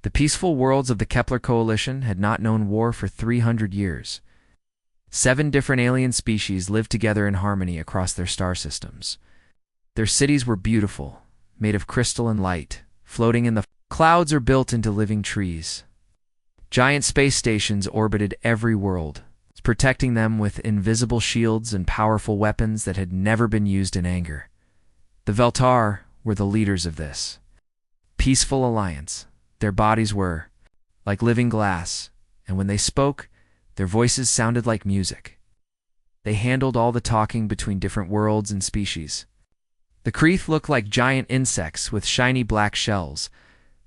The peaceful worlds of the Kepler Coalition had not known war for 300 years. 7 different alien species lived together in harmony across their star systems. Their cities were beautiful, made of crystal and light, floating in the clouds or built into living trees. Giant space stations orbited every world, protecting them with invisible shields and powerful weapons that had never been used in anger. The Veltar were the leaders of this peaceful alliance. Their bodies were like living glass, and when they spoke, their voices sounded like music. They handled all the talking between different worlds and species. The Kreeth looked like giant insects with shiny black shells,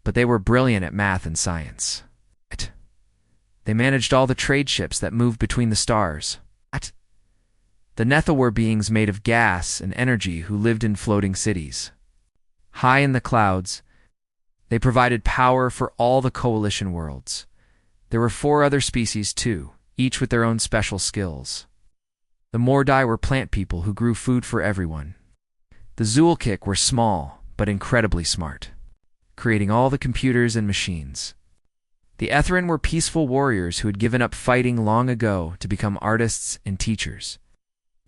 but they were brilliant at math and science. They managed all the trade ships that moved between the stars. The Netha were beings made of gas and energy who lived in floating cities. High in the clouds, they provided power for all the coalition worlds. There were 4 other species too, each with their own special skills. The Mordai were plant people who grew food for everyone. The Zulkik were small, but incredibly smart, creating all the computers and machines. The Etherin were peaceful warriors who had given up fighting long ago to become artists and teachers.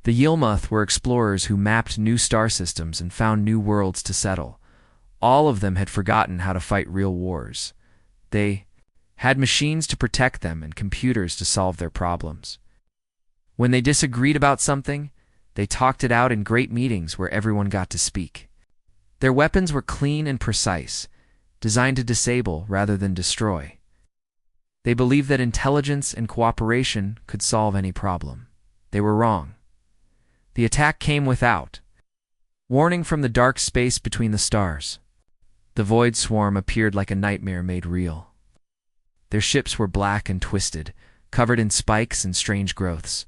The Yilmuth were explorers who mapped new star systems and found new worlds to settle. All of them had forgotten how to fight real wars. They had machines to protect them and computers to solve their problems. When they disagreed about something, they talked it out in great meetings where everyone got to speak. Their weapons were clean and precise, designed to disable rather than destroy. They believed that intelligence and cooperation could solve any problem. They were wrong. The attack came without warning from the dark space between the stars. The Void Swarm appeared like a nightmare made real. Their ships were black and twisted, covered in spikes and strange growths.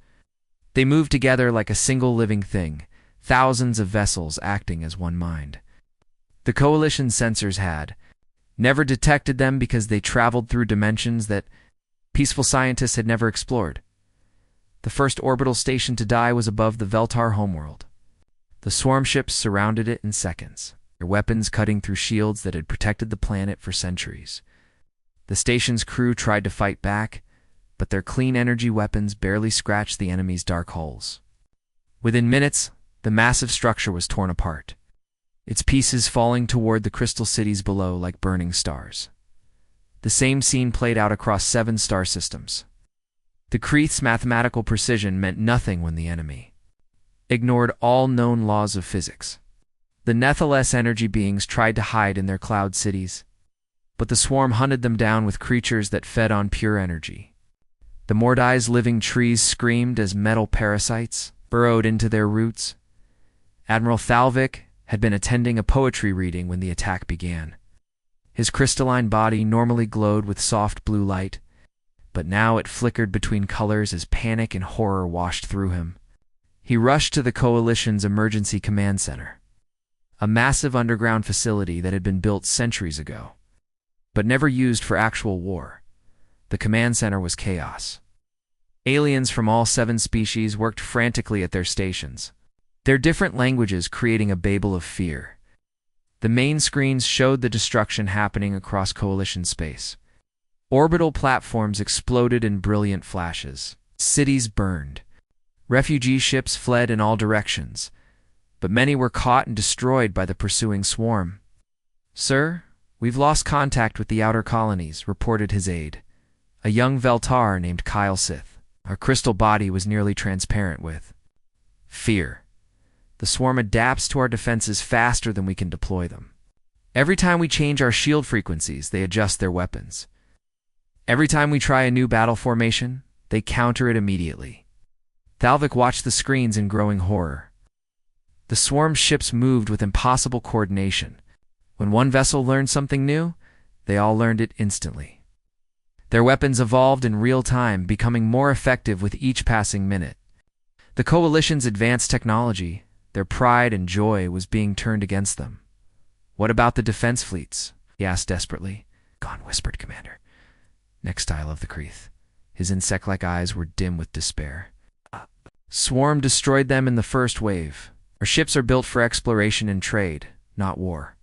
They moved together like a single living thing, thousands of vessels acting as one mind. The Coalition sensors had never detected them because they traveled through dimensions that peaceful scientists had never explored. The first orbital station to die was above the Veltar homeworld. The swarm ships surrounded it in seconds, their weapons cutting through shields that had protected the planet for centuries. The station's crew tried to fight back, but their clean energy weapons barely scratched the enemy's dark hulls. Within minutes, the massive structure was torn apart, its pieces falling toward the crystal cities below like burning stars. The same scene played out across 7 star systems. The Kreeth's mathematical precision meant nothing when the enemy ignored all known laws of physics. The Nethaless energy beings tried to hide in their cloud cities, but the swarm hunted them down with creatures that fed on pure energy. The Mordai's living trees screamed as metal parasites burrowed into their roots. Admiral Thalvik had been attending a poetry reading when the attack began. His crystalline body normally glowed with soft blue light, but now it flickered between colors as panic and horror washed through him. He rushed to the Coalition's emergency command center, a massive underground facility that had been built centuries ago, but never used for actual war. The command center was chaos. Aliens from all 7 species worked frantically at their stations, their different languages creating a babel of fear. The main screens showed the destruction happening across Coalition space. Orbital platforms exploded in brilliant flashes. Cities burned. Refugee ships fled in all directions, but many were caught and destroyed by the pursuing swarm. "Sir, we've lost contact with the outer colonies," reported his aide, a young Veltar named Kyle Sith. Her crystal body was nearly transparent with fear. "The swarm adapts to our defenses faster than we can deploy them. Every time we change our shield frequencies, they adjust their weapons. Every time we try a new battle formation, they counter it immediately." Thalvik watched the screens in growing horror. The swarm ships moved with impossible coordination. When one vessel learned something new, they all learned it instantly. Their weapons evolved in real time, becoming more effective with each passing minute. The Coalition's advanced technology, their pride and joy, was being turned against them. "What about the defense fleets?" he asked desperately. "Gone," whispered Commander. Next style of the Kreeth. His insect-like eyes were dim with despair. "Swarm destroyed them in the first wave. Our ships are built for exploration and trade, not war.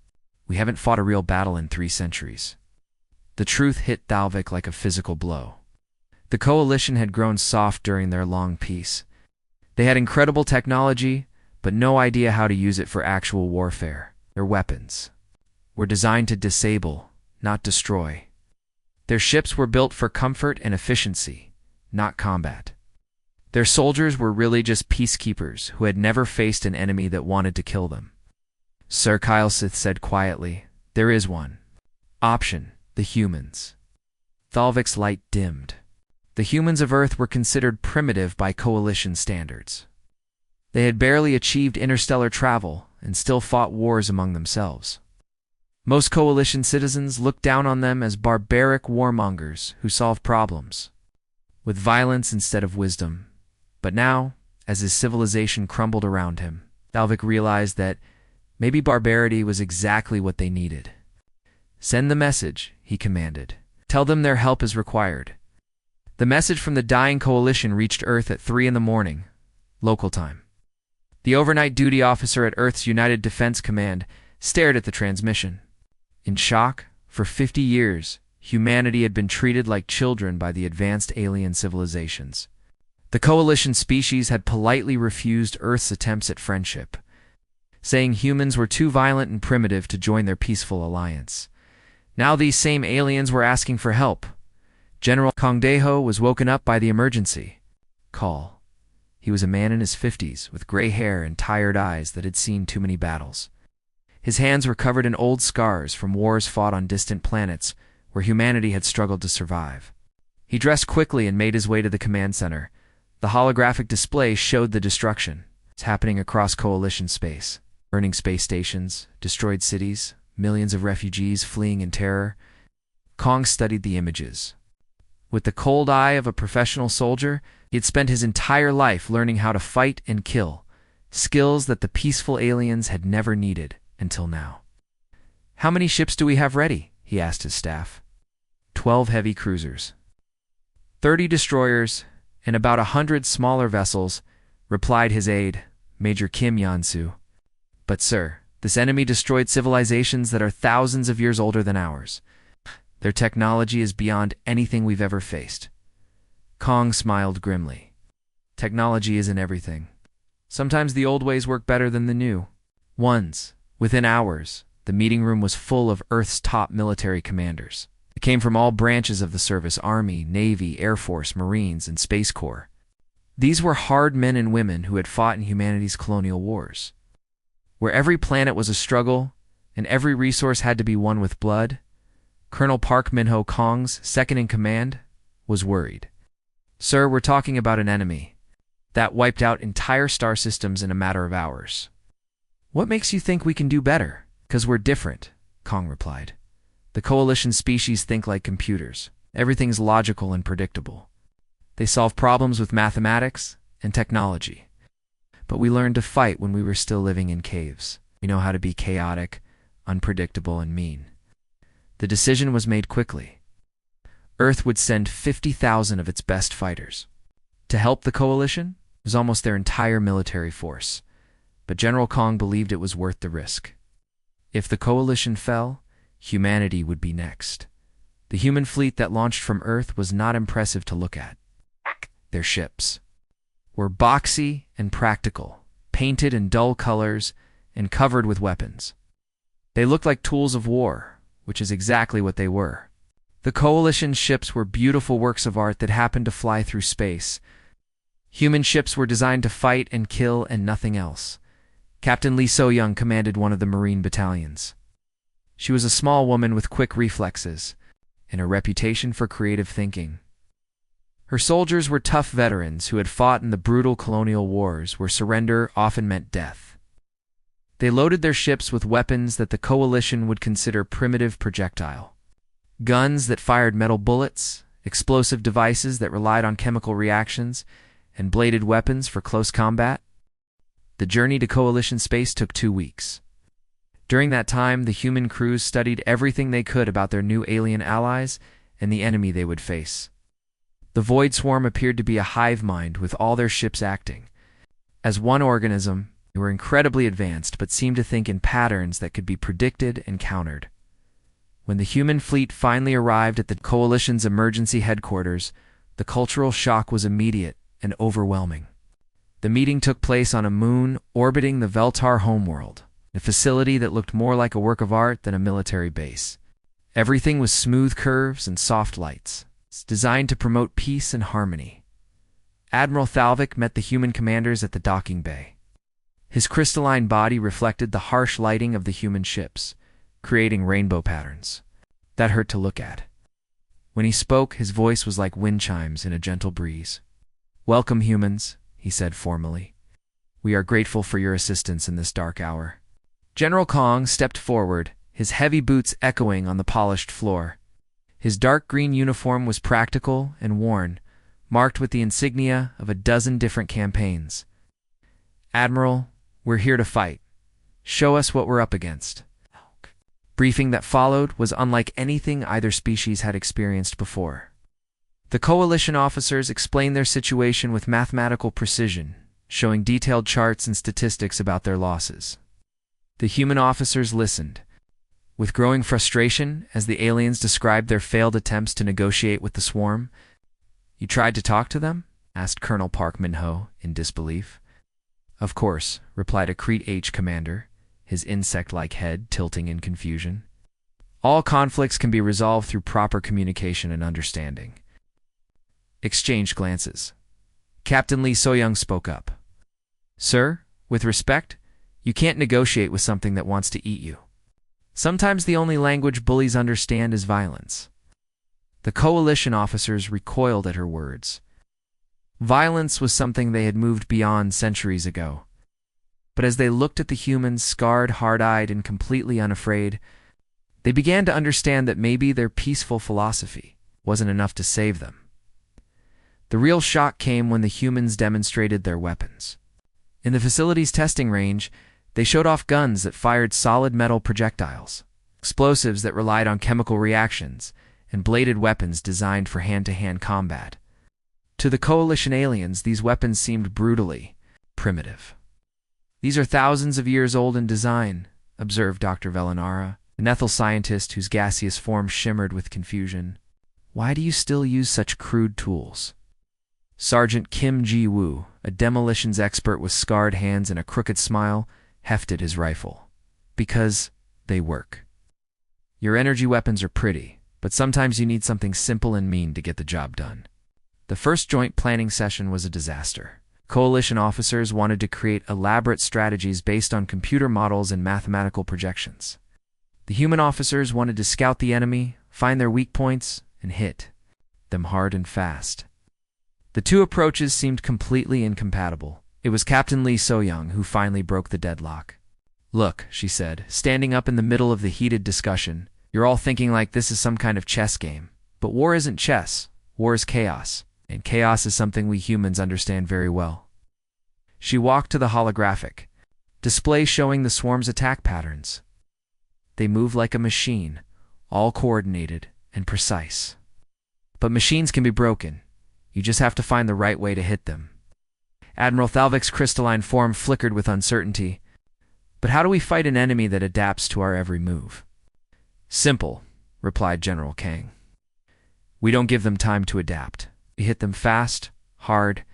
We haven't fought a real battle in 3 centuries. The truth hit Thalvik like a physical blow. The coalition had grown soft during their long peace. They had incredible technology, but no idea how to use it for actual warfare. Their weapons were designed to disable, not destroy. Their ships were built for comfort and efficiency, not combat. Their soldiers were really just peacekeepers who had never faced an enemy that wanted to kill them. Sir Kylesith said quietly, "There is one option, the humans." Thalvik's light dimmed. The humans of Earth were considered primitive by coalition standards. They had barely achieved interstellar travel and still fought wars among themselves. Most coalition citizens looked down on them as barbaric warmongers who solved problems with violence instead of wisdom. But now, as his civilization crumbled around him, Thalvik realized that maybe barbarity was exactly what they needed. "Send the message," he commanded. "Tell them their help is required." The message from the dying coalition reached Earth at 3 in the morning, local time. The overnight duty officer at Earth's United Defense Command stared at the transmission. In shock, for 50 years, humanity had been treated like children by the advanced alien civilizations. The coalition species had politely refused Earth's attempts at friendship, saying humans were too violent and primitive to join their peaceful alliance. Now these same aliens were asking for help. General Kongdeho was woken up by the emergency call. He was a man in his 50s, with gray hair and tired eyes that had seen too many battles. His hands were covered in old scars from wars fought on distant planets where humanity had struggled to survive. He dressed quickly and made his way to the command center. The holographic display showed the destruction. It's happening across coalition space. Burning space stations, destroyed cities, millions of refugees fleeing in terror. Kong studied the images. With the cold eye of a professional soldier, he had spent his entire life learning how to fight and kill, skills that the peaceful aliens had never needed until now. "How many ships do we have ready?" he asked his staff. 12 heavy cruisers, 30 destroyers, and about 100 smaller vessels, replied his aide, Major Kim Yansu. "But sir, this enemy destroyed civilizations that are thousands of years older than ours. Their technology is beyond anything we've ever faced." Kong smiled grimly. "Technology isn't everything. Sometimes the old ways work better than the new ones." Within hours, the meeting room was full of Earth's top military commanders. They came from all branches of the service: Army, Navy, Air Force, Marines, and Space Corps. These were hard men and women who had fought in humanity's colonial wars, where every planet was a struggle and every resource had to be won with blood. Colonel Park Minho, Kong's second-in-command, was worried. "Sir, we're talking about an enemy that wiped out entire star systems in a matter of hours." "What makes you think we can do better?" "'Cause we're different," Kong replied. "The coalition species think like computers. Everything's logical and predictable. They solve problems with mathematics and technology. But we learned to fight when we were still living in caves. We know how to be chaotic, unpredictable, and mean." The decision was made quickly. Earth would send 50,000 of its best fighters to help the coalition. It was almost their entire military force. But General Kong believed it was worth the risk. If the coalition fell, humanity would be next. The human fleet that launched from Earth was not impressive to look at. Their ships were boxy and practical, painted in dull colors and covered with weapons. They looked like tools of war, which is exactly what they were. The coalition ships were beautiful works of art that happened to fly through space. Human ships were designed to fight and kill and nothing else. Captain Lee So-young commanded one of the Marine battalions. She was a small woman with quick reflexes and a reputation for creative thinking. Her soldiers were tough veterans who had fought in the brutal colonial wars where surrender often meant death. They loaded their ships with weapons that the coalition would consider primitive projectile. Guns that fired metal bullets, explosive devices that relied on chemical reactions, and bladed weapons for close combat. The journey to coalition space took 2 weeks. During that time, the human crews studied everything they could about their new alien allies and the enemy they would face. The Void Swarm appeared to be a hive mind with all their ships acting as one organism. They were incredibly advanced, but seemed to think in patterns that could be predicted and countered. When the human fleet finally arrived at the Coalition's emergency headquarters, the cultural shock was immediate and overwhelming. The meeting took place on a moon orbiting the Veltar homeworld, a facility that looked more like a work of art than a military base. Everything was smooth curves and soft lights, designed to promote peace and harmony. Admiral Thalvik met the human commanders at the docking bay. His crystalline body reflected the harsh lighting of the human ships, creating rainbow patterns that hurt to look at. When he spoke, his voice was like wind chimes in a gentle breeze. "Welcome, humans," he said formally. "We are grateful for your assistance in this dark hour." General Kong stepped forward, his heavy boots echoing on the polished floor. His dark green uniform was practical and worn, marked with the insignia of a dozen different campaigns. "Admiral, we're here to fight. Show us what we're up against." Briefing that followed was unlike anything either species had experienced before. The Coalition officers explained their situation with mathematical precision, showing detailed charts and statistics about their losses. The human officers listened, with growing frustration as the aliens described their failed attempts to negotiate with the swarm. "You tried to talk to them?" asked Colonel Park Min-ho in disbelief. "Of course," replied a Crete H commander, his insect-like head tilting in confusion. "All conflicts can be resolved through proper communication and understanding." Exchanged glances. Captain Lee So-young spoke up. "Sir, with respect, you can't negotiate with something that wants to eat you. Sometimes the only language bullies understand is violence." The Coalition officers recoiled at her words. Violence was something they had moved beyond centuries ago. But as they looked at the humans, scarred, hard-eyed, and completely unafraid, they began to understand that maybe their peaceful philosophy wasn't enough to save them. The real shock came when the humans demonstrated their weapons. In the facility's testing range, they showed off guns that fired solid metal projectiles, explosives that relied on chemical reactions, and bladed weapons designed for hand-to-hand combat. To the Coalition aliens, these weapons seemed brutally primitive. "These are thousands of years old in design," observed Dr. Velinara, an ethyl scientist whose gaseous form shimmered with confusion. "Why do you still use such crude tools?" Sergeant Kim Ji-woo, a demolitions expert with scarred hands and a crooked smile, hefted his rifle. "Because they work. Your energy weapons are pretty, but sometimes you need something simple and mean to get the job done." The first joint planning session was a disaster. Coalition officers wanted to create elaborate strategies based on computer models and mathematical projections. The human officers wanted to scout the enemy, find their weak points, and hit them hard and fast. The two approaches seemed completely incompatible. It was Captain Lee So-young who finally broke the deadlock. "Look," she said, standing up in the middle of the heated discussion, "you're all thinking like this is some kind of chess game. But war isn't chess. War is chaos. And chaos is something we humans understand very well." She walked to the holographic display showing the swarm's attack patterns. They move like a machine, all coordinated and precise. But machines can be broken. You just have to find the right way to hit them. Admiral Thalvik's crystalline form flickered with uncertainty. "But how do we fight an enemy that adapts to our every move?" "Simple," replied General Kang. "We don't give them time to adapt. We hit them fast, hard,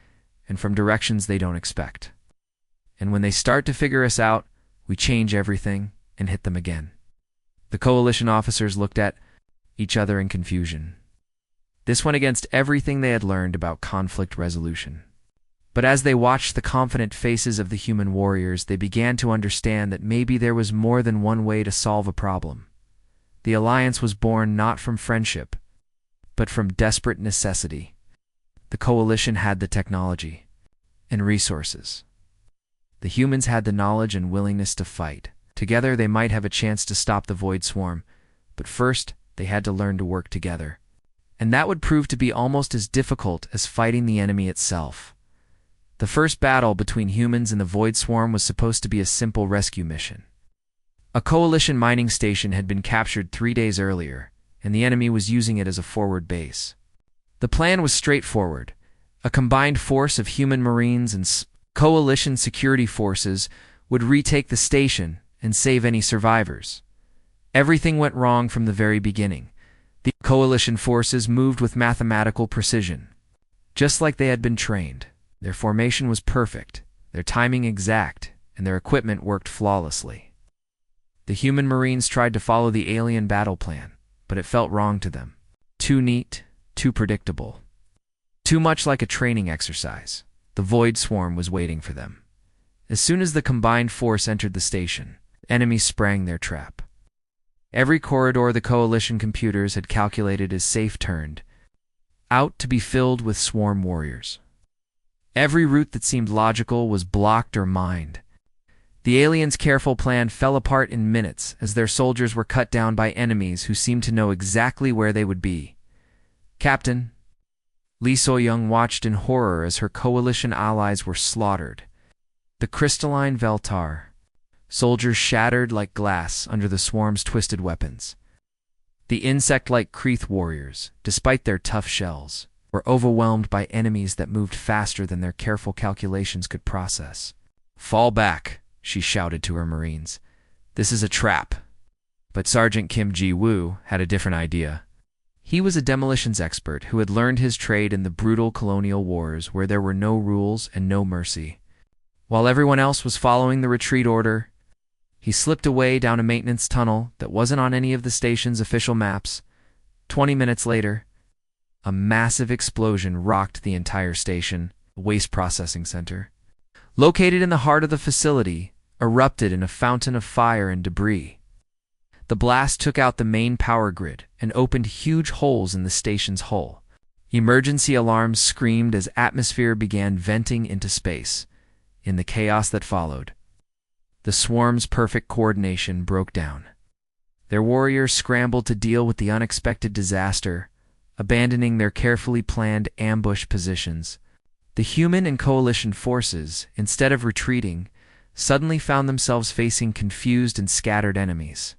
and from directions they don't expect. And when they start to figure us out, we change everything and hit them again." The Coalition officers looked at each other in confusion. This went against everything they had learned about conflict resolution. But as they watched the confident faces of the human warriors, they began to understand that maybe there was more than one way to solve a problem. The alliance was born not from friendship, but from desperate necessity. The Coalition had the technology and resources. The humans had the knowledge and willingness to fight. Together they might have a chance to stop the Void Swarm, but first they had to learn to work together. And that would prove to be almost as difficult as fighting the enemy itself. The first battle between humans and the Void Swarm was supposed to be a simple rescue mission. A Coalition mining station had been captured 3 days earlier, and the enemy was using it as a forward base. The plan was straightforward. A combined force of human Marines and Coalition security forces would retake the station and save any survivors. Everything went wrong from the very beginning. The coalition forces moved with mathematical precision, just like they had been trained. Their formation was perfect, their timing exact, and their equipment worked flawlessly. The human Marines tried to follow the alien battle plan, but it felt wrong to them. Too neat, too predictable. Too much like a training exercise. The Void Swarm was waiting for them. As soon as the combined force entered the station, enemies sprang their trap. Every corridor the Coalition computers had calculated as safe turned out to be filled with swarm warriors. Every route that seemed logical was blocked or mined. The aliens' careful plan fell apart in minutes as their soldiers were cut down by enemies who seemed to know exactly where they would be. Captain, Lee So-young watched in horror as her Coalition allies were slaughtered. The crystalline Veltar, soldiers shattered like glass under the swarm's twisted weapons. The insect-like Kreeth warriors, despite their tough shells, were overwhelmed by enemies that moved faster than their careful calculations could process. "Fall back," she shouted to her Marines. "This is a trap." But Sergeant Kim Ji-woo had a different idea. He was a demolitions expert who had learned his trade in the brutal colonial wars where there were no rules and no mercy. While everyone else was following the retreat order, he slipped away down a maintenance tunnel that wasn't on any of the station's official maps. 20 minutes later, a massive explosion rocked the entire station. The waste processing center, located in the heart of the facility, erupted in a fountain of fire and debris. The blast took out the main power grid and opened huge holes in the station's hull. Emergency alarms screamed as atmosphere began venting into space. In the chaos that followed, the swarm's perfect coordination broke down. Their warriors scrambled to deal with the unexpected disaster, abandoning their carefully planned ambush positions. The human and coalition forces, instead of retreating, suddenly found themselves facing confused and scattered enemies.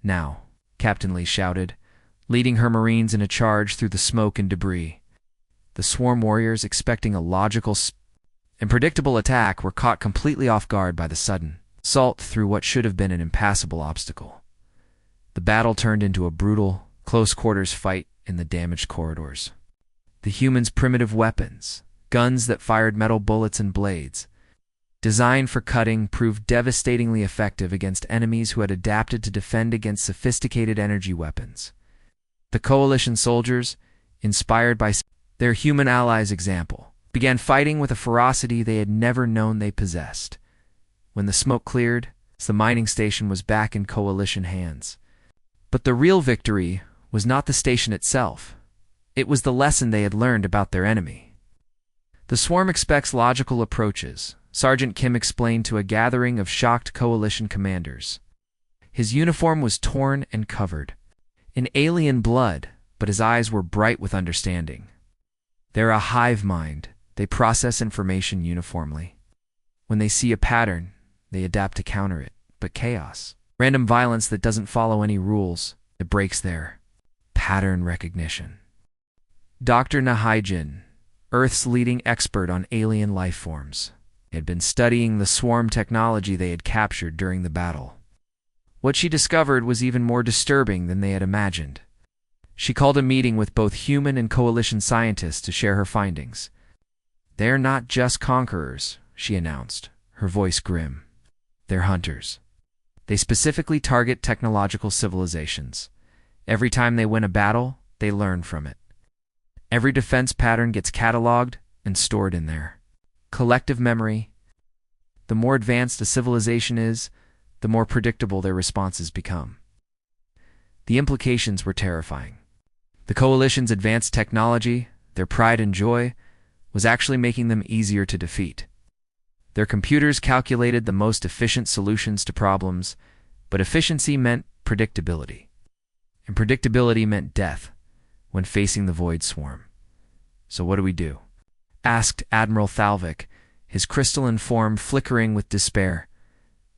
"Now," Captain Lee shouted, leading her Marines in a charge through the smoke and debris. The swarm warriors, expecting a logical and predictable attack, were caught completely off guard by the sudden assault through what should have been an impassable obstacle. The battle turned into a brutal, close-quarters fight in the damaged corridors. The humans' primitive weapons, guns that fired metal bullets and blades, designed for cutting, proved devastatingly effective against enemies who had adapted to defend against sophisticated energy weapons. The Coalition soldiers, inspired by their human allies' example, began fighting with a ferocity they had never known they possessed. When the smoke cleared, the mining station was back in Coalition hands. But the real victory was not the station itself. It was the lesson they had learned about their enemy. The swarm expects logical approaches, Sergeant Kim explained to a gathering of shocked Coalition commanders. His uniform was torn and covered in alien blood, but his eyes were bright with understanding. They're a hive mind. They process information uniformly. When they see a pattern, they adapt to counter it. But chaos, random violence that doesn't follow any rules, it breaks their pattern recognition. Dr. Nahaijin, Earth's leading expert on alien life forms, had been studying the swarm technology they had captured during the battle. What she discovered was even more disturbing than they had imagined. She called a meeting with both human and coalition scientists to share her findings. "They're not just conquerors," she announced, her voice grim. "They're hunters. They specifically target technological civilizations. Every time they win a battle, they learn from it. Every defense pattern gets cataloged and stored in there. Collective memory. The more advanced a civilization is, the more predictable their responses become." The implications were terrifying. The Coalition's advanced technology, their pride and joy, was actually making them easier to defeat. Their computers calculated the most efficient solutions to problems, but efficiency meant predictability. And predictability meant death when facing the Void Swarm. "So what do we do?" asked Admiral Thalvik, his crystalline form flickering with despair.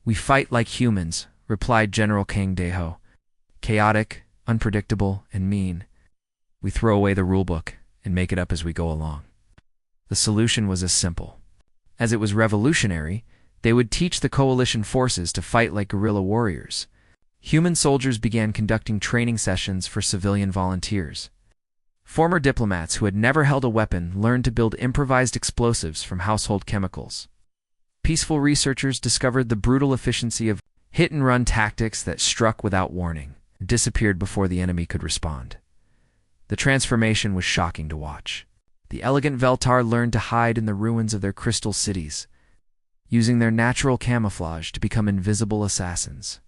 "We fight like humans," replied General Kang Daeho. "Chaotic, unpredictable, and mean. We throw away the rulebook and make it up as we go along." The solution was as simple as it was revolutionary. They would teach the Coalition forces to fight like guerrilla warriors. human soldiers began conducting training sessions for civilian volunteers. Former diplomats who had never held a weapon learned to build improvised explosives from household chemicals. Peaceful researchers discovered the brutal efficiency of hit-and-run tactics that struck without warning and disappeared before the enemy could respond. The transformation was shocking to watch. The elegant Veltar learned to hide in the ruins of their crystal cities, using their natural camouflage to become invisible assassins.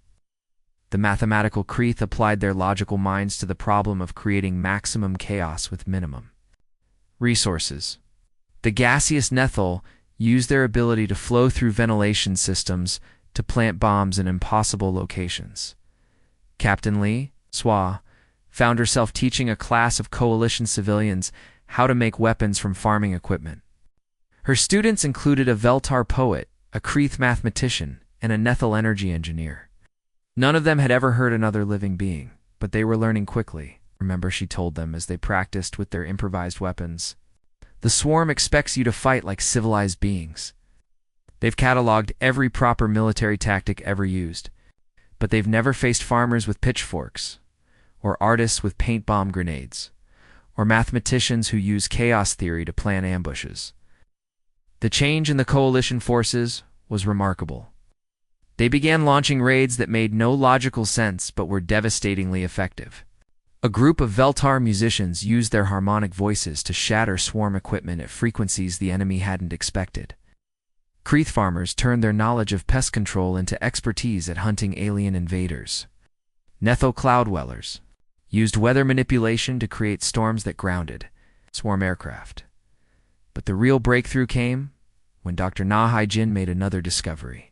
The mathematical Kreeth applied their logical minds to the problem of creating maximum chaos with minimum resources. The gaseous Nethel used their ability to flow through ventilation systems to plant bombs in impossible locations. Captain Lee, Swa, found herself teaching a class of coalition civilians how to make weapons from farming equipment. Her students included a Veltar poet, a Kreeth mathematician, and a Nethel energy engineer. None of them had ever heard another living being, but they were learning quickly. Remember, she told them as they practiced with their improvised weapons. The swarm expects you to fight like civilized beings. They've cataloged every proper military tactic ever used, but they've never faced farmers with pitchforks, or artists with paint bomb grenades, or mathematicians who use chaos theory to plan ambushes. The change in the coalition forces was remarkable. They began launching raids that made no logical sense but were devastatingly effective. A group of Veltar musicians used their harmonic voices to shatter swarm equipment at frequencies the enemy hadn't expected. Kreeth farmers turned their knowledge of pest control into expertise at hunting alien invaders. Nethel cloud dwellers used weather manipulation to create storms that grounded swarm aircraft. But the real breakthrough came when Dr. Nahai Jin made another discovery.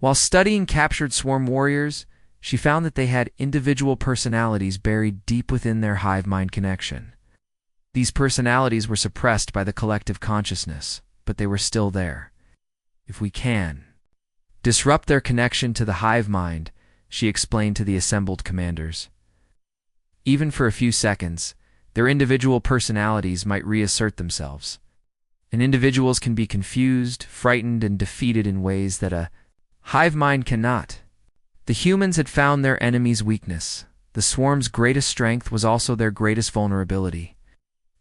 While studying captured swarm warriors, she found that they had individual personalities buried deep within their hive mind connection. These personalities were suppressed by the collective consciousness, but they were still there. If we can disrupt their connection to the hive mind, she explained to the assembled commanders. Even for a few seconds, their individual personalities might reassert themselves. And individuals can be confused, frightened, and defeated in ways that a hive mind cannot. The humans had found their enemy's weakness. The swarm's greatest strength was also their greatest vulnerability.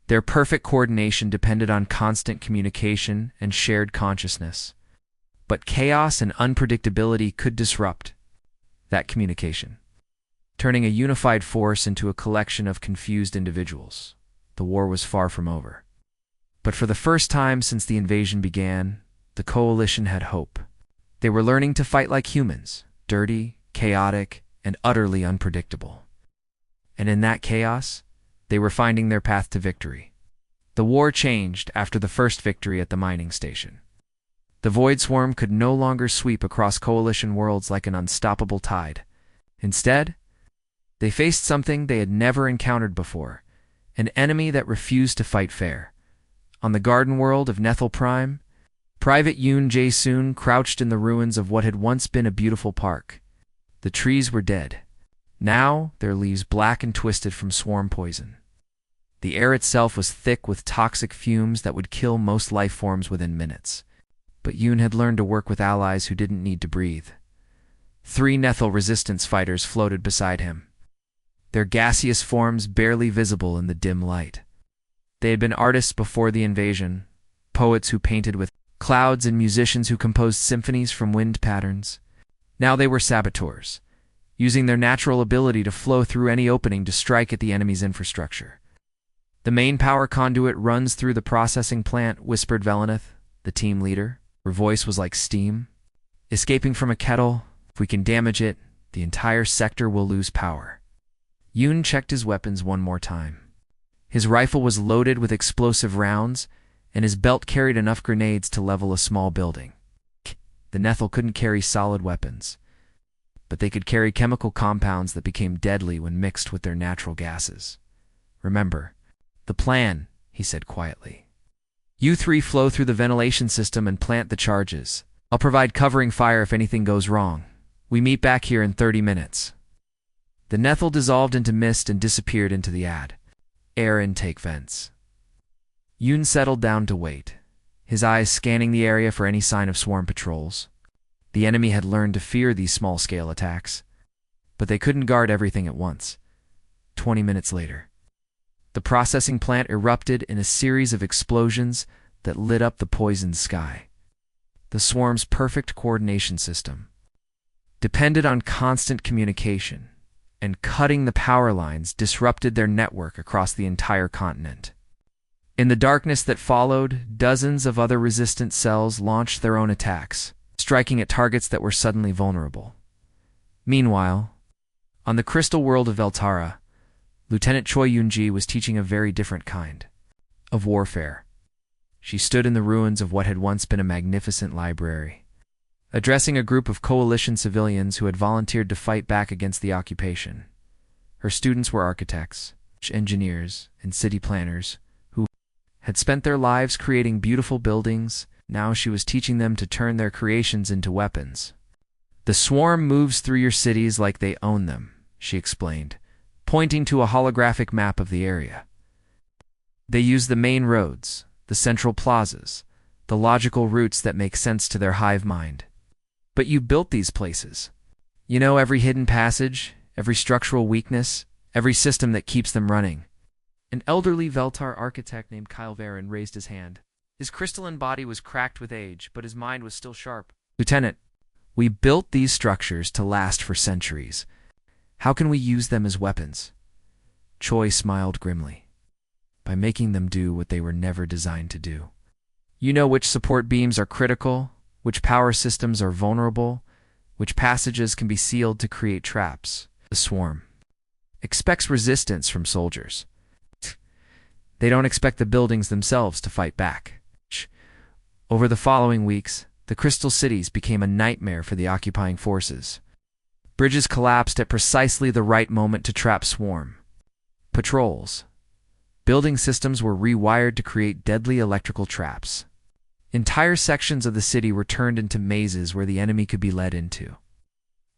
Their perfect coordination depended on constant communication and shared consciousness. But chaos and unpredictability could disrupt that communication, turning a unified force into a collection of confused individuals. The war was far from over. But for the first time since the invasion began, the coalition had hope. They were learning to fight like humans, dirty, chaotic, and utterly unpredictable. And in that chaos, they were finding their path to victory. The war changed after the first victory at the mining station. The Void Swarm could no longer sweep across coalition worlds like an unstoppable tide. Instead, they faced something they had never encountered before, an enemy that refused to fight fair. On the garden world of Nethel Prime, Private Yoon Jae-soon crouched in the ruins of what had once been a beautiful park. The trees were dead. Now, their leaves black and twisted from swarm poison. The air itself was thick with toxic fumes that would kill most life forms within minutes. But Yoon had learned to work with allies who didn't need to breathe. 3 Nethel resistance fighters floated beside him, their gaseous forms barely visible in the dim light. They had been artists before the invasion, poets who painted with clouds and musicians who composed symphonies from wind patterns. Now they were saboteurs, using their natural ability to flow through any opening to strike at the enemy's infrastructure. The main power conduit runs through the processing plant, whispered Velenith, the team leader. Her voice was like steam escaping from a kettle. If we can damage it, the entire sector will lose power. Yoon checked his weapons one more time. His rifle was loaded with explosive rounds, and his belt carried enough grenades to level a small building. The Nethel couldn't carry solid weapons, but they could carry chemical compounds that became deadly when mixed with their natural gases. Remember, the plan, he said quietly. You 3 flow through the ventilation system and plant the charges. I'll provide covering fire if anything goes wrong. We meet back here in 30 minutes. The Nethel dissolved into mist and disappeared into the air intake vents. Yoon settled down to wait, his eyes scanning the area for any sign of swarm patrols. The enemy had learned to fear these small-scale attacks. But they couldn't guard everything at once. 20 minutes later, the processing plant erupted in a series of explosions that lit up the poisoned sky. The swarm's perfect coordination system depended on constant communication, and cutting the power lines disrupted their network across the entire continent. In the darkness that followed, dozens of other resistant cells launched their own attacks, striking at targets that were suddenly vulnerable. Meanwhile, on the crystal world of Veltara, Lieutenant Choi Yunji was teaching a very different kind of warfare. She stood in the ruins of what had once been a magnificent library, addressing a group of coalition civilians who had volunteered to fight back against the occupation. Her students were architects, engineers, and city planners who had spent their lives creating beautiful buildings. Now she was teaching them to turn their creations into weapons. "The swarm moves through your cities like they own them," she explained, pointing to a holographic map of the area. "They use the main roads, the central plazas, the logical routes that make sense to their hive mind. But you built these places. You know every hidden passage, every structural weakness, every system that keeps them running." An elderly Veltar architect named Kyle Varen raised his hand. His crystalline body was cracked with age, but his mind was still sharp. "Lieutenant, we built these structures to last for centuries. How can we use them as weapons?" Choi smiled grimly. "By making them do what they were never designed to do. You know which support beams are critical, which power systems are vulnerable, which passages can be sealed to create traps. The swarm expects resistance from soldiers. They don't expect the buildings themselves to fight back." Over the following weeks, the crystal cities became a nightmare for the occupying forces. Bridges collapsed at precisely the right moment to trap swarm patrols. Building systems were rewired to create deadly electrical traps. Entire sections of the city were turned into mazes where the enemy could be led into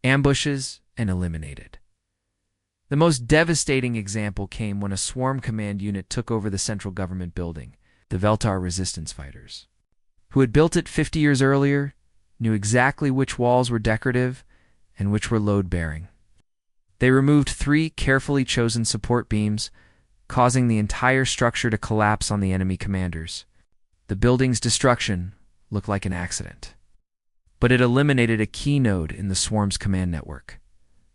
ambushes and eliminated. The most devastating example came when a swarm command unit took over the central government building. The Veltar resistance fighters, who had built it 50 years earlier, knew exactly which walls were decorative and which were load-bearing. They removed 3 carefully chosen support beams, causing the entire structure to collapse on the enemy commanders. The building's destruction looked like an accident, but it eliminated a key node in the swarm's command network.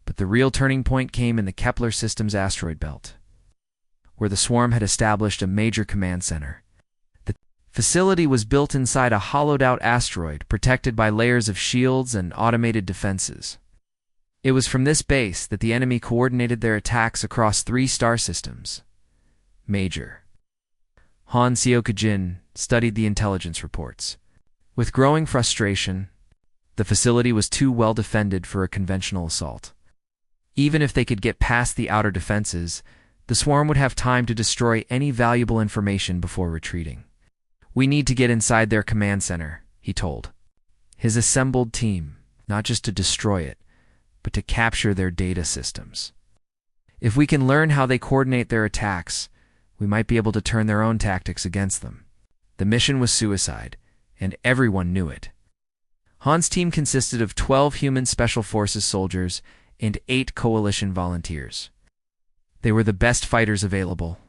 But the real turning point came in the Kepler system's asteroid belt, where the swarm had established a major command center. The facility was built inside a hollowed-out asteroid, protected by layers of shields and automated defenses. It was from this base that the enemy coordinated their attacks across 3 star systems. Major Han Seokajin studied the intelligence reports. With growing frustration, the facility was too well defended for a conventional assault. Even if they could get past the outer defenses, the swarm would have time to destroy any valuable information before retreating. "We need to get inside their command center," he told his assembled team, not just to destroy it, but to capture their data systems. "If we can learn how they coordinate their attacks, we might be able to turn their own tactics against them." The mission was suicide, and everyone knew it. Han's team consisted of 12 human special forces soldiers and 8 coalition volunteers. They were the best fighters available,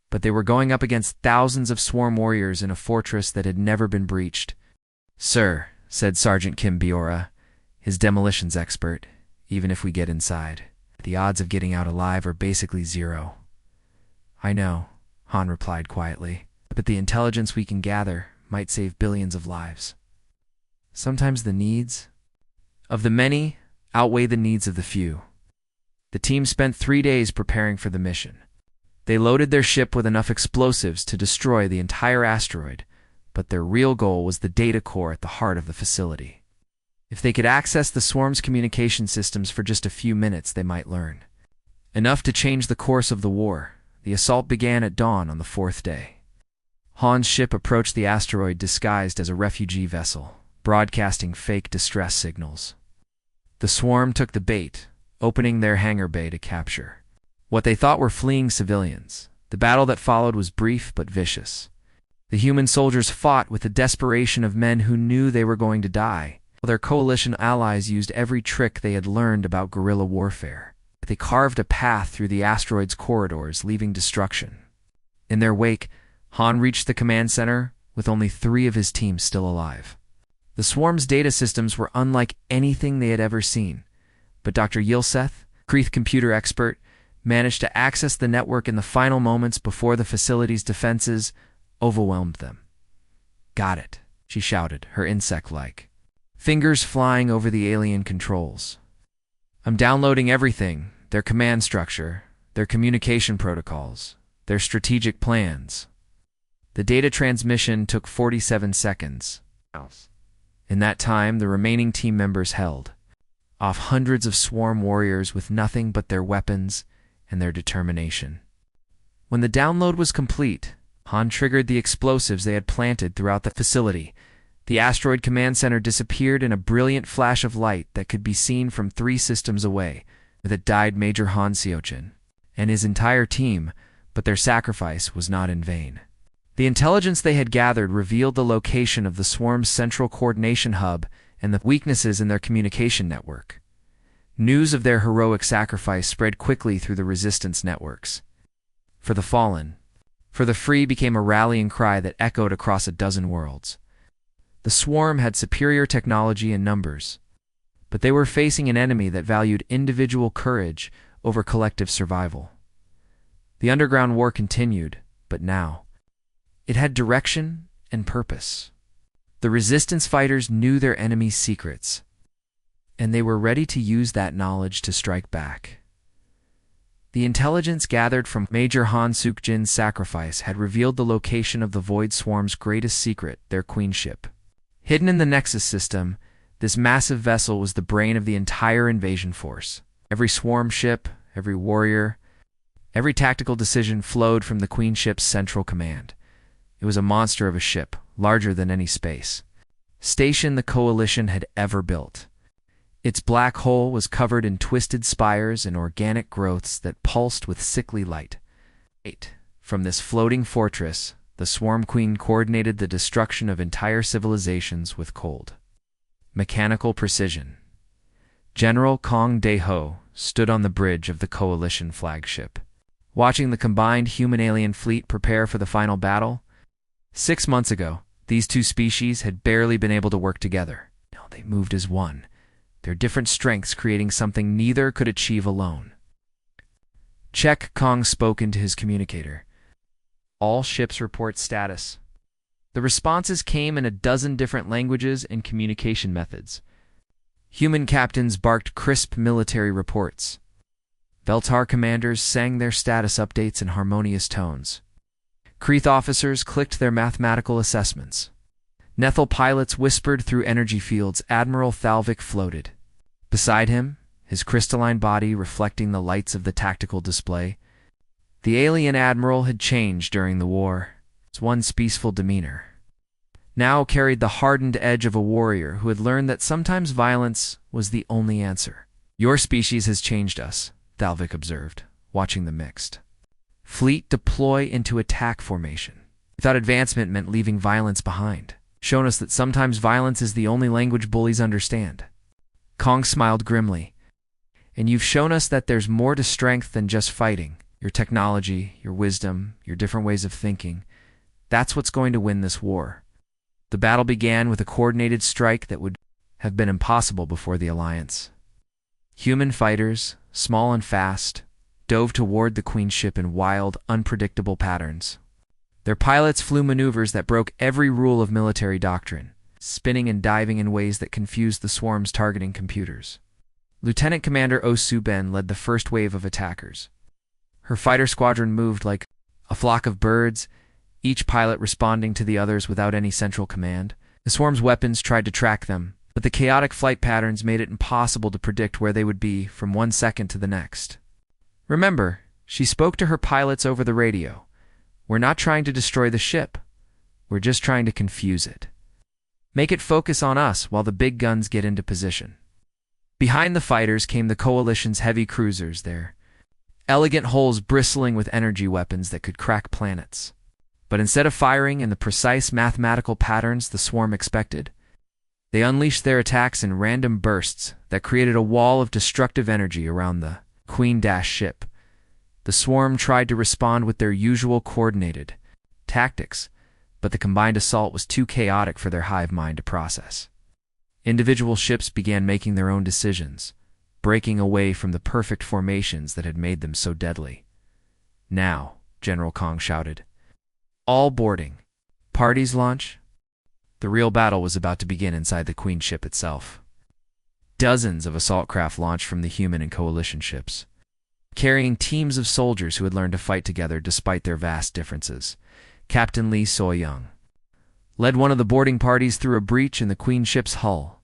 but they were going up against thousands of swarm warriors in a fortress that had never been breached. "Sir," said Sergeant Kim Biora, his demolitions expert, "even if we get inside, the odds of getting out alive are basically 0. "I know," Han replied quietly, "but the intelligence we can gather might save billions of lives. Sometimes the needs of the many outweigh the needs of the few." The team spent 3 days preparing for the mission. They loaded their ship with enough explosives to destroy the entire asteroid, but their real goal was the data core at the heart of the facility. If they could access the swarm's communication systems for just a few minutes, they might learn enough to change the course of the war. The assault began at dawn on the 4th day. Han's ship approached the asteroid disguised as a refugee vessel, broadcasting fake distress signals. The swarm took the bait, opening their hangar bay to capture what they thought were fleeing civilians. The battle that followed was brief but vicious. The human soldiers fought with the desperation of men who knew they were going to die. Their coalition allies used every trick they had learned about guerrilla warfare. They carved a path through the asteroid's corridors, leaving destruction. In their wake, Han reached the command center with only 3 of his team still alive. The swarm's data systems were unlike anything they had ever seen, but Dr. Yilseth, Kreeth computer expert, managed to access the network in the final moments before the facility's defenses overwhelmed them. "Got it," she shouted, her insect-like fingers flying over the alien controls. "I'm downloading everything, their command structure, their communication protocols, their strategic plans." The data transmission took 47 seconds. In that time, the remaining team members held off hundreds of swarm warriors with nothing but their weapons and their determination. When the download was complete, Han triggered the explosives they had planted throughout the facility. The asteroid command center disappeared in a brilliant flash of light that could be seen from 3 systems away. With it died Major Han Seochin and his entire team, but their sacrifice was not in vain. The intelligence they had gathered revealed the location of the swarm's central coordination hub and the weaknesses in their communication network. News of their heroic sacrifice spread quickly through the resistance networks. For the fallen, for the free became a rallying cry that echoed across a dozen worlds. The swarm had superior technology and numbers, but they were facing an enemy that valued individual courage over collective survival. The underground war continued, but now it had direction and purpose. The resistance fighters knew their enemy's secrets, and they were ready to use that knowledge to strike back. The intelligence gathered from Major Han Seok-jin's sacrifice had revealed the location of the Void Swarm's greatest secret, their queenship. Hidden in the Nexus system, this massive vessel was the brain of the entire invasion force. Every swarm ship, every warrior, every tactical decision flowed from the queenship's central command. It was a monster of a ship, larger than any space station the Coalition had ever built. Its black hull was covered in twisted spires and organic growths that pulsed with sickly light. From this floating fortress, the Swarm Queen coordinated the destruction of entire civilizations with cold, mechanical precision. General Kong Dae-ho stood on the bridge of the Coalition flagship, watching the combined human-alien fleet prepare for the final battle. 6 months ago, these 2 species had barely been able to work together. Now they moved as one, their different strengths creating something neither could achieve alone. "Check," Kong spoke into his communicator. "All ships report status." The responses came in a dozen different languages and communication methods. Human captains barked crisp military reports. Veltar commanders sang their status updates in harmonious tones. Kreeth officers clicked their mathematical assessments. Nethel pilots whispered through energy fields. Admiral Thalvik floated. Beside him, his crystalline body reflecting the lights of the tactical display. The alien admiral had changed during the war. His once peaceful demeanor now carried the hardened edge of a warrior who had learned that sometimes violence was the only answer. "Your species has changed us," Thalvik observed, watching the mixed fleet deploy into attack formation. "We thought advancement meant leaving violence behind. Shown us that sometimes violence is the only language bullies understand." Kong smiled grimly. "And you've shown us that there's more to strength than just fighting. Your technology, your wisdom, your different ways of thinking. That's what's going to win this war." The battle began with a coordinated strike that would have been impossible before the Alliance. Human fighters, small and fast, dove toward the queenship in wild, unpredictable patterns. Their pilots flew maneuvers that broke every rule of military doctrine, spinning and diving in ways that confused the swarm's targeting computers. Lieutenant Commander Oh Soo-ben led the first wave of attackers. Her fighter squadron moved like a flock of birds, each pilot responding to the others without any central command. The swarm's weapons tried to track them, but the chaotic flight patterns made it impossible to predict where they would be from one second to the next. Remember, she spoke to her pilots over the radio. "We're not trying to destroy the ship. We're just trying to confuse it. Make it focus on us while the big guns get into position." Behind the fighters came the Coalition's heavy cruisers, their elegant hulls bristling with energy weapons that could crack planets. But instead of firing in the precise mathematical patterns the swarm expected, They unleashed their attacks in random bursts that created a wall of destructive energy around the Queen ship. The swarm tried to respond with their usual coordinated tactics, but the combined assault was too chaotic for their hive mind to process. Individual ships began making their own decisions, breaking away from the perfect formations that had made them so deadly. "Now," General Kong shouted. "All boarding. Parties launch." The real battle was about to begin inside the Queen ship itself. Dozens of assault craft launched from the human and coalition ships, carrying teams of soldiers who had learned to fight together despite their vast differences. Captain Lee So-young led one of the boarding parties through a breach in the Queen ship's hull.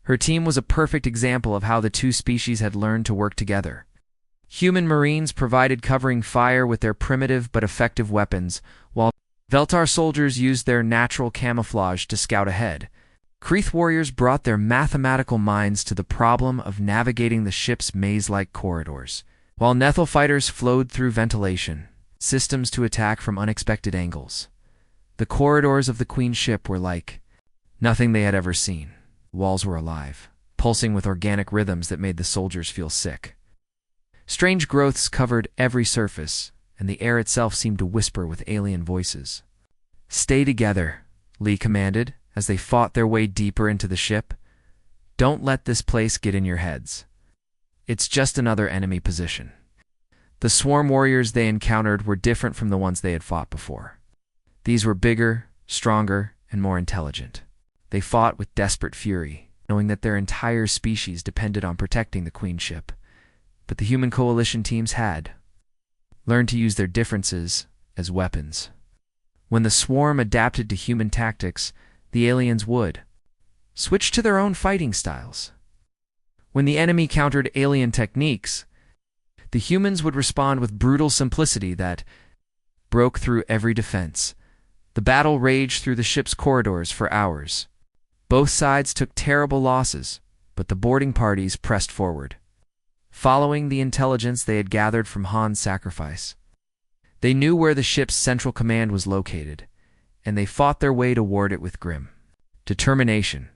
Her team was a perfect example of how the two species had learned to work together. Human Marines provided covering fire with their primitive but effective weapons, while Veltar soldiers used their natural camouflage to scout ahead. Kreeth warriors brought their mathematical minds to the problem of navigating the ship's maze-like corridors, while Nethel fighters flowed through ventilation systems to attack from unexpected angles. The corridors of the Queen ship were like nothing they had ever seen. Walls were alive, pulsing with organic rhythms that made the soldiers feel sick. Strange growths covered every surface, and the air itself seemed to whisper with alien voices. "Stay together," Lee commanded as they fought their way deeper into the ship. "Don't let this place get in your heads. It's just another enemy position." The swarm warriors they encountered were different from the ones they had fought before. These were bigger, stronger, and more intelligent. They fought with desperate fury, knowing that their entire species depended on protecting the Queen ship. But the human coalition teams had learned to use their differences as weapons. When the swarm adapted to human tactics, the aliens would switch to their own fighting styles. When the enemy countered alien techniques, the humans would respond with brutal simplicity that broke through every defense. The battle raged through the ship's corridors for hours. Both sides took terrible losses, but the boarding parties pressed forward, following the intelligence they had gathered from Han's sacrifice. They knew where the ship's central command was located, and they fought their way toward it with grim determination.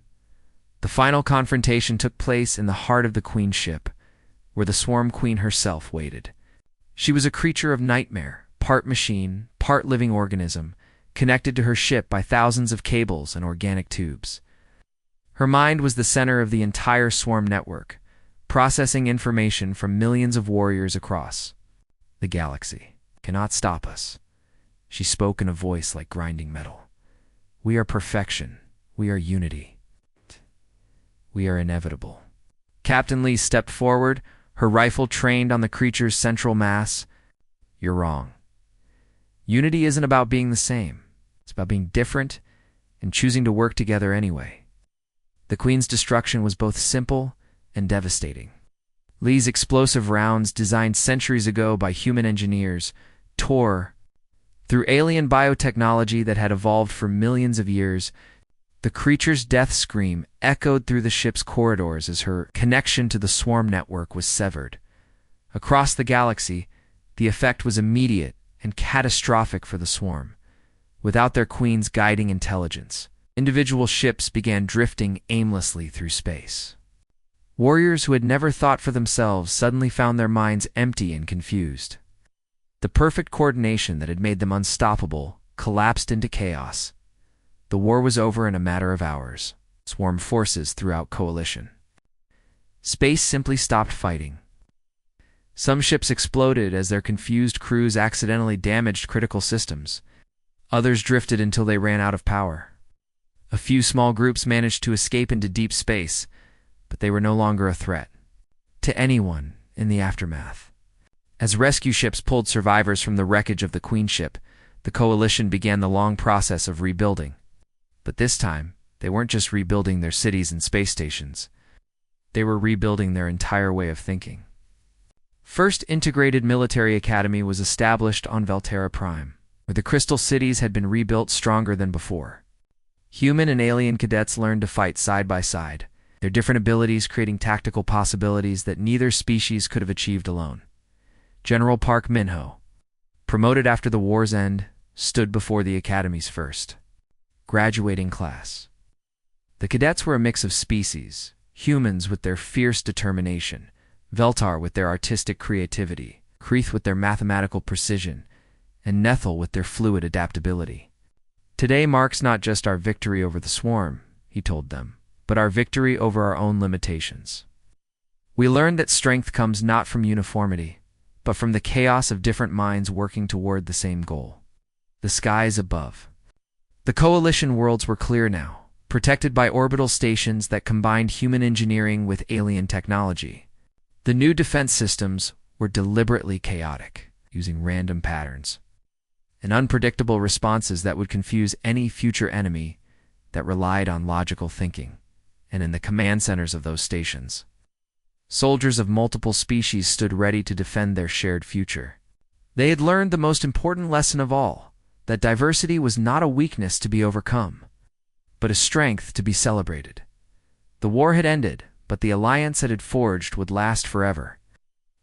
The final confrontation took place in the heart of the Queen ship, where the Swarm Queen herself waited. She was a creature of nightmare, part machine, part living organism, connected to her ship by thousands of cables and organic tubes. Her mind was the center of the entire swarm network, processing information from millions of warriors across the galaxy. "Cannot stop us," she spoke in a voice like grinding metal. "We are perfection. We are unity. We are inevitable." Captain Lee stepped forward, her rifle trained on the creature's central mass. "You're wrong. Unity isn't about being the same. It's about being different and choosing to work together anyway." The Queen's destruction was both simple and devastating. Lee's explosive rounds, designed centuries ago by human engineers, tore through alien biotechnology that had evolved for millions of years. The creature's death scream echoed through the ship's corridors as her connection to the swarm network was severed. Across the galaxy, the effect was immediate and catastrophic for the swarm. Without their queen's guiding intelligence, individual ships began drifting aimlessly through space. Warriors who had never thought for themselves suddenly found their minds empty and confused. The perfect coordination that had made them unstoppable collapsed into chaos. The war was over in a matter of hours. Swarm forces throughout coalition. Space simply stopped fighting. Some ships exploded as their confused crews accidentally damaged critical systems. Others drifted until they ran out of power. A few small groups managed to escape into deep space, but they were no longer a threat to anyone in the aftermath. As rescue ships pulled survivors from the wreckage of the Queen ship, the Coalition began the long process of rebuilding. But this time, they weren't just rebuilding their cities and space stations. They were rebuilding their entire way of thinking. First Integrated Military Academy was established on Velterra Prime, where the Crystal Cities had been rebuilt stronger than before. Human and alien cadets learned to fight side by side, their different abilities creating tactical possibilities that neither species could have achieved alone. General Park Minho, promoted after the war's end, stood before the Academy's first graduating class. The cadets were a mix of species, humans with their fierce determination, Veltar with their artistic creativity, Kreeth with their mathematical precision, and Nethel with their fluid adaptability. Today marks not just our victory over the swarm, he told them, but our victory over our own limitations. We learned that strength comes not from uniformity, but from the chaos of different minds working toward the same goal. The skies above. The Coalition worlds were clear now, protected by orbital stations that combined human engineering with alien technology. The new defense systems were deliberately chaotic, using random patterns and unpredictable responses that would confuse any future enemy that relied on logical thinking. And in the command centers of those stations, soldiers of multiple species stood ready to defend their shared future. They had learned the most important lesson of all, that diversity was not a weakness to be overcome, but a strength to be celebrated. The war had ended, but the alliance it had forged would last forever.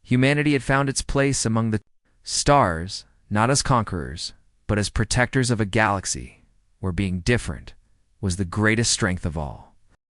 Humanity had found its place among the stars, not as conquerors, but as protectors of a galaxy where being different was the greatest strength of all.